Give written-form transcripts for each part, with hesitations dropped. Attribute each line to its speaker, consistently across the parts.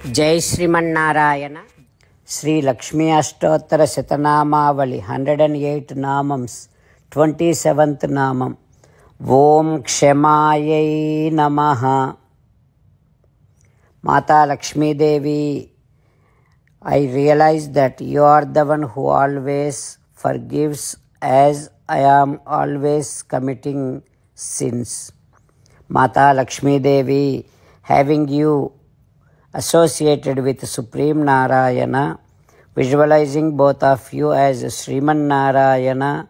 Speaker 1: जय श्रीमन्नारायण. श्री लक्ष्मी अष्टोत्तर शतनामावली 108 नामम्स 27th नामम. ओम क्षमायै नमः. माता लक्ष्मी देवी, I realize that you are the one who always forgives as I am always committing sins. Mata Lakshmi Devi, having you associated with Supreme Narayana, visualizing both of you as Sriman Narayana,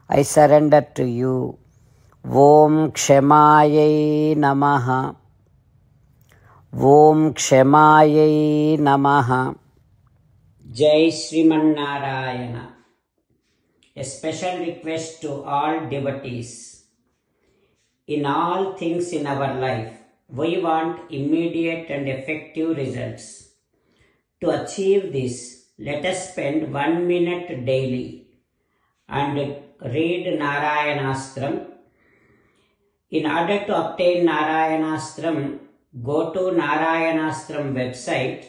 Speaker 1: I surrender to you. Om Kshamayai Namaha. Om Kshamayai Namaha. Jai Sriman Narayana. A special request to all devotees. In all things in our life, we want immediate and effective results. To achieve this, let us spend 1 minute daily and read Narayanastram. In order to obtain Narayanastram, go to Narayanastram website,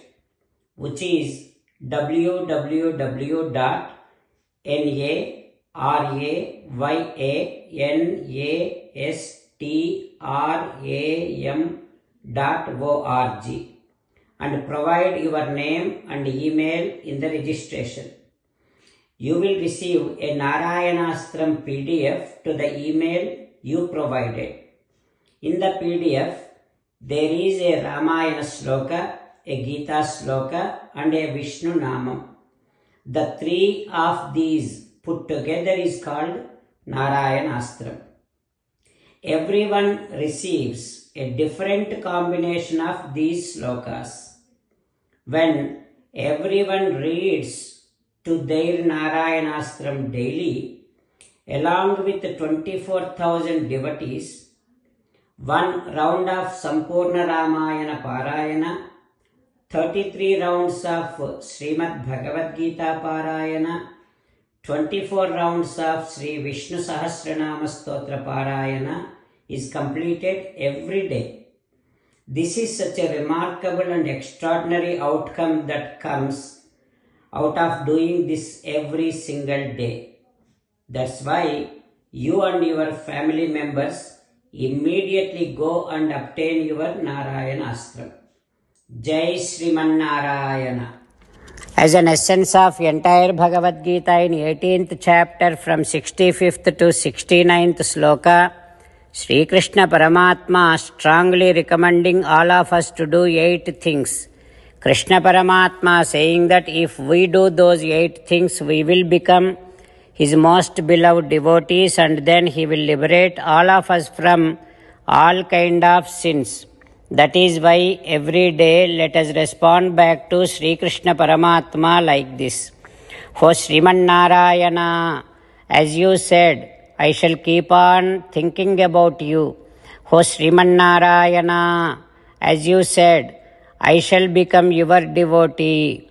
Speaker 1: which is www.narayanastram.org and provide your name and email in the registration. You will receive a Narayanastram PDF to the email you provided. In the PDF, there is a Ramayana Sloka, a Gita Sloka and a Vishnu Namam. The three of these put together is called Narayanastram. Everyone receives a different combination of these slokas. When everyone reads to their Narayanastram daily, along with 24,000 devotees, one round of Sampurna Ramayana Parayana, 33 rounds of Srimad Bhagavad Gita Parayana, 24 rounds of Sri Vishnu Sahasranama Stotra Parayana is completed every day. This is such a remarkable and extraordinary outcome that comes out of doing this every single day. That's why you and your family members immediately go and obtain your Narayanastram. Jai Sriman Narayana. As an essence of entire Bhagavad Gita in 18th chapter from 65th to 69th sloka, Sri Krishna Paramatma strongly recommending all of us to do 8 things. Krishna Paramatma saying that if we do those 8 things, we will become his most beloved devotees and then he will liberate all of us from all kind of sins. That is why every day let us respond back to Sri Krishna Paramatma like this. O Sriman Narayana, as you said, I shall keep on thinking about you. O Sriman Narayana, as you said, I shall become your devotee.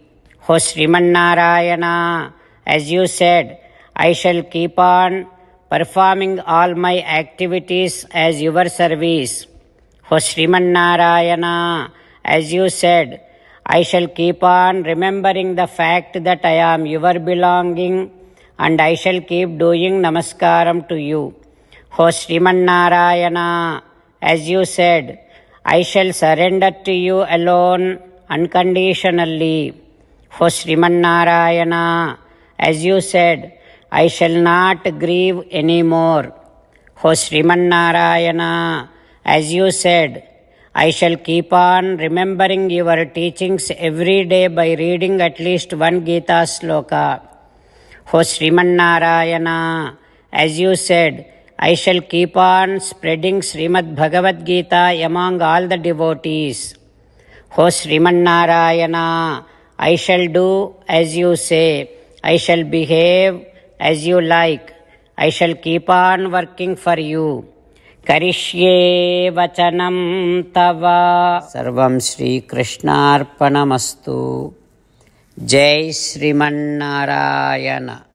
Speaker 1: O Sriman Narayana, as you said, I shall keep on performing all my activities as your service. O Sriman Narayana, as you said, I shall keep on remembering the fact that I am your belonging and I shall keep doing namaskaram to you. O Sriman Narayana, as you said, I shall surrender to you alone unconditionally. O Sriman Narayana, as you said, I shall not grieve anymore. O Sriman Narayana, as you said, I shall keep on remembering your teachings every day by reading at least 1 Gita sloka. O Sriman Narayana, as you said, I shall keep on spreading Srimad Bhagavad Gita among all the devotees. O Sriman Narayana, I shall do as you say. I shall behave as you like. I shall keep on working for you. Karishye vachanam tava. Sarvam Shri Krishnarpanamastu. Jai Sriman Narayana.